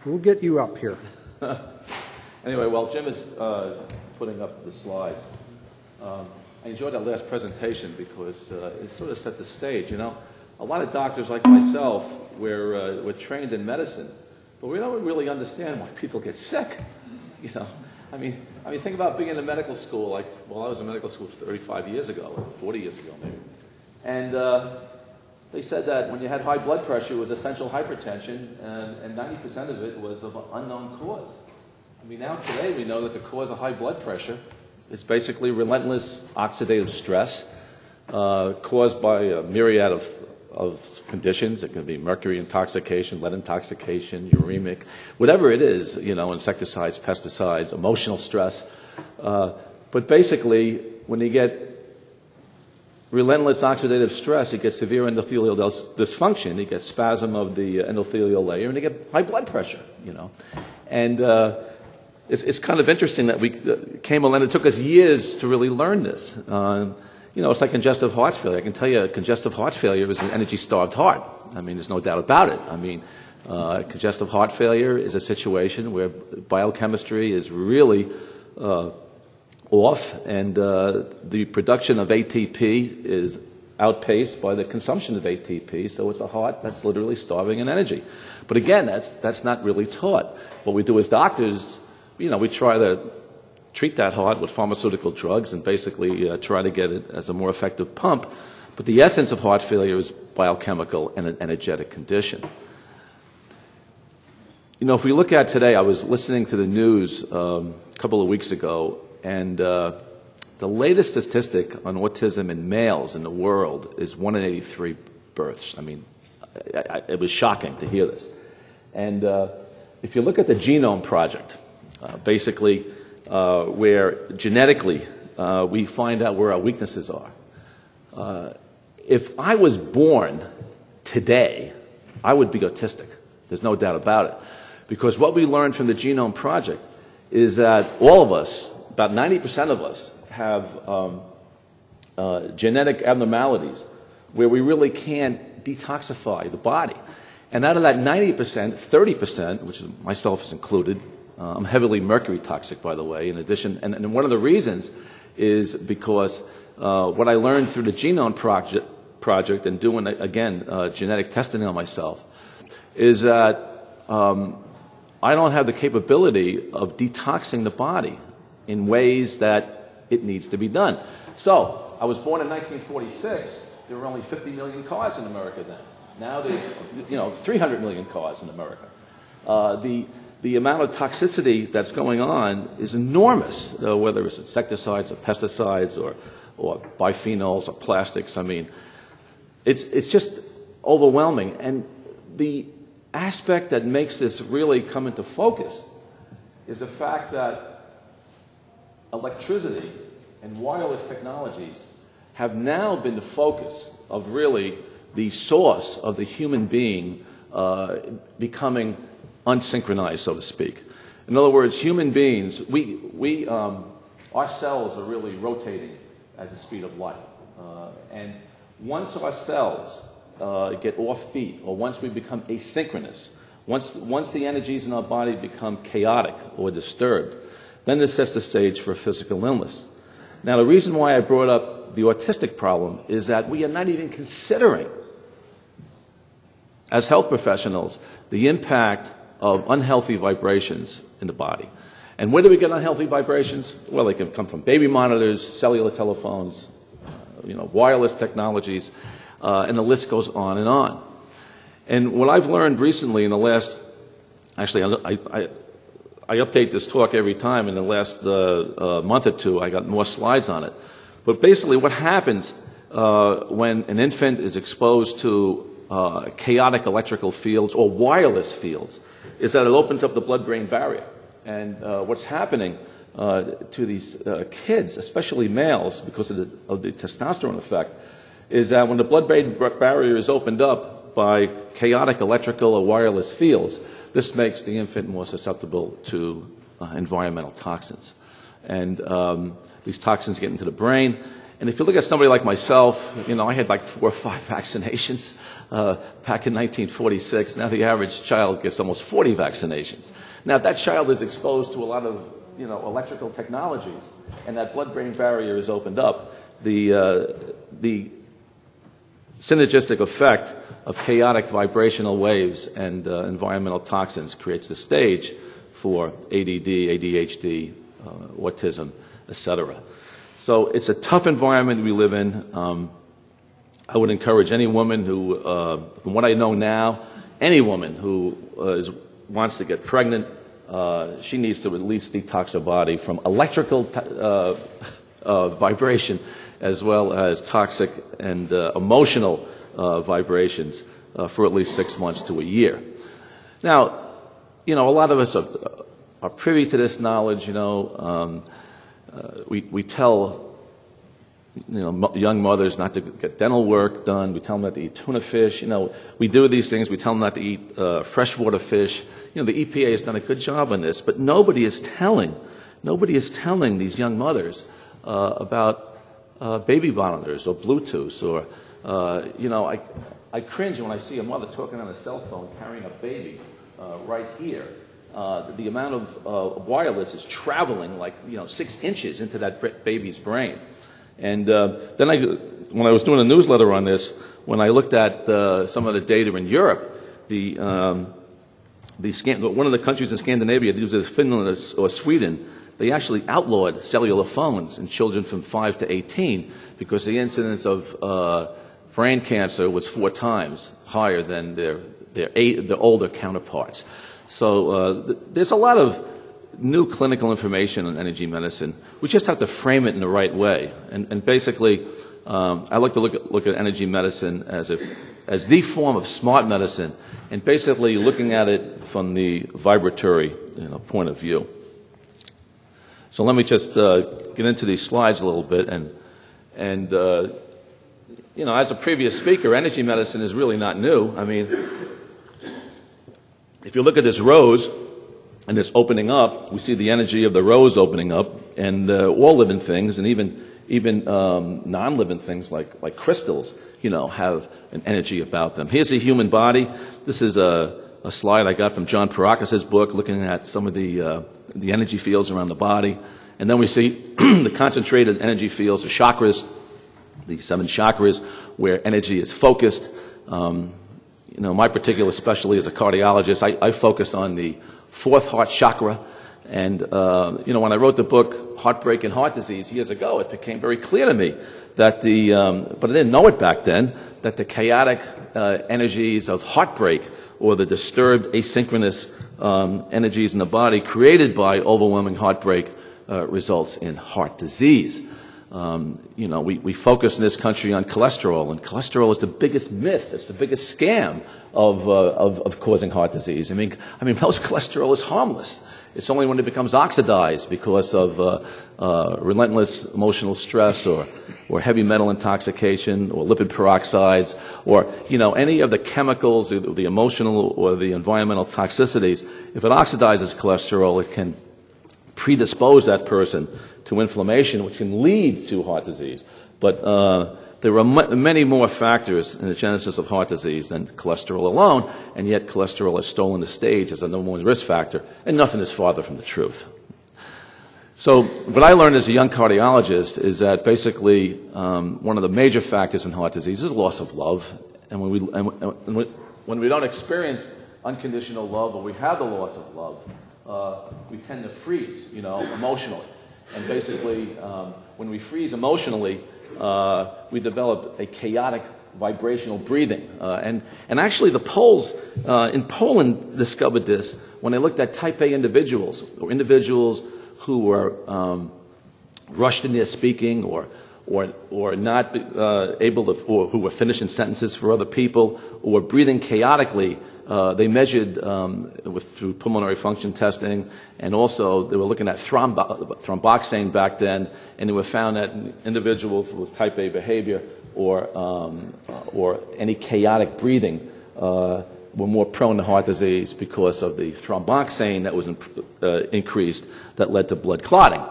We'll get you up here. Anyway, while Jim is putting up the slides, I enjoyed that last presentation because it sort of set the stage. You know, a lot of doctors like myself, we're trained in medicine, but we don't really understand why people get sick. You know, I mean, think about being in a medical school. Like, well, I was in medical school 35 years ago, or 40 years ago, maybe, and they said that when you had high blood pressure, it was essential hypertension, and 90% of it was of an unknown cause. I mean, now today we know that the cause of high blood pressure is basically relentless oxidative stress caused by a myriad of conditions. It can be mercury intoxication, lead intoxication, uremic, whatever it is, you know, insecticides, pesticides, emotional stress. But basically, when you get relentless oxidative stress, you get severe endothelial dysfunction, you get spasm of the endothelial layer, and you get high blood pressure, you know. And it's kind of interesting that we came along. It took us years to really learn this. You know, it's like congestive heart failure. I can tell you congestive heart failure is an energy-starved heart. I mean, there's no doubt about it. I mean, congestive heart failure is a situation where biochemistry is really off, and the production of ATP is outpaced by the consumption of ATP, so it's a heart that's literally starving in energy. But again, that's not really taught. What we do as doctors, you know, we try to treat that heart with pharmaceutical drugs and basically try to get it as a more effective pump. But the essence of heart failure is biochemical and an energetic condition. You know, if we look at today, I was listening to the news a couple of weeks ago, and the latest statistic on autism in males in the world is 1 in 83 births. I mean, it was shocking to hear this. And if you look at the Genome Project, basically where genetically we find out where our weaknesses are. If I was born today, I would be autistic. There's no doubt about it. Because what we learned from the Genome Project is that all of us, about 90% of us, have genetic abnormalities where we really can't detoxify the body. And out of that 90%, 30%, which is myself is included, I'm heavily mercury toxic, by the way, in addition. And one of the reasons is because what I learned through the Genome Project and doing, again, genetic testing on myself, is that I don't have the capability of detoxing the body in ways that it needs to be done. So, I was born in 1946. There were only 50 million cars in America then. Now there's, 300 million cars in America. The amount of toxicity that's going on is enormous, whether it's insecticides or pesticides or biphenyls or plastics. I mean, it's just overwhelming. And the aspect that makes this really come into focus is the fact that electricity and wireless technologies have now been the focus of really the source of the human being becoming unsynchronized, so to speak. In other words, human beings, our cells are really rotating at the speed of light. And once our cells get offbeat, or once we become asynchronous, once the energies in our body become chaotic or disturbed, then this sets the stage for physical illness. Now, the reason why I brought up the autistic problem is that we are not even considering, as health professionals, the impact of unhealthy vibrations in the body. And where do we get unhealthy vibrations? Well, they can come from baby monitors, cellular telephones, wireless technologies, and the list goes on and on. And what I've learned recently in the last, actually, I update this talk every time. In the last month or two, I got more slides on it. But basically what happens when an infant is exposed to chaotic electrical fields or wireless fields is that it opens up the blood-brain barrier. And what's happening to these kids, especially males, because of the testosterone effect, is that when the blood-brain barrier is opened up by chaotic electrical or wireless fields, this makes the infant more susceptible to environmental toxins. And these toxins get into the brain, And if you look at somebody like myself, you know, I had like 4 or 5 vaccinations back in 1946. Now the average child gets almost 40 vaccinations. Now if that child is exposed to a lot of, you know, electrical technologies, and that blood-brain barrier is opened up, the synergistic effect of chaotic vibrational waves and environmental toxins creates the stage for ADD, ADHD, autism, etc. So it's a tough environment we live in. I would encourage any woman who, from what I know now, any woman who wants to get pregnant, she needs to at least detox her body from electrical vibration as well as toxic and emotional vibrations for at least 6 months to a year. Now, you know, a lot of us are privy to this knowledge, you know. We tell, you know, young mothers not to get dental work done. We tell them not to eat tuna fish. You know, we do these things. We tell them not to eat freshwater fish. You know, the EPA has done a good job on this, but nobody is telling these young mothers about baby monitors or Bluetooth or, you know, I cringe when I see a mother talking on a cell phone carrying a baby right here. The amount of wireless is traveling like, you know, 6 inches into that baby's brain. And then when I was doing a newsletter on this, when I looked at some of the data in Europe, one of the countries in Scandinavia, either Finland or Sweden, they actually outlawed cellular phones in children from 5 to 18 because the incidence of brain cancer was 4 times higher than their older counterparts. So there's a lot of new clinical information on energy medicine. We just have to frame it in the right way. And basically, I like to look at energy medicine as the form of smart medicine, and basically looking at it from the vibratory, you know, point of view. So let me just get into these slides a little bit. And you know, as a previous speaker, energy medicine is really not new. I mean, if you look at this rose and it's opening up, we see the energy of the rose opening up, and all living things, and even non-living things like crystals, you know, have an energy about them. Here's the human body. This is a slide I got from John Parakis' book, looking at some of the energy fields around the body, and then we see the concentrated energy fields, the chakras, the 7 chakras, where energy is focused. You know, my particular specialty as a cardiologist, I focused on the 4th heart chakra. And, you know, when I wrote the book, Heartbreak and Heart Disease, years ago, it became very clear to me that but I didn't know it back then, that the chaotic energies of heartbreak, or the disturbed asynchronous energies in the body created by overwhelming heartbreak, results in heart disease. You know, we focus in this country on cholesterol, and cholesterol is the biggest myth. It's the biggest scam of causing heart disease. I mean, most cholesterol is harmless. It's only when it becomes oxidized because of relentless emotional stress or heavy metal intoxication or lipid peroxides or, you know, any of the chemicals, the emotional or the environmental toxicities. If it oxidizes cholesterol, it can predispose that person to inflammation, which can lead to heart disease. But there are many more factors in the genesis of heart disease than cholesterol alone, and yet cholesterol has stolen the stage as a number 1 risk factor, and nothing is farther from the truth. So what I learned as a young cardiologist is that basically one of the major factors in heart disease is loss of love, and when we don't experience unconditional love, or we have the loss of love, we tend to freeze, you know, emotionally. And basically, when we freeze emotionally, we develop a chaotic vibrational breathing. And actually the Poles in Poland discovered this when they looked at type A individuals, or individuals who were rushed in their speaking or not able to, or who were finishing sentences for other people, or were breathing chaotically. They measured through pulmonary function testing, and also they were looking at thromboxane back then, and they were found that individuals with type A behavior or any chaotic breathing were more prone to heart disease because of the thromboxane that was increased that led to blood clotting.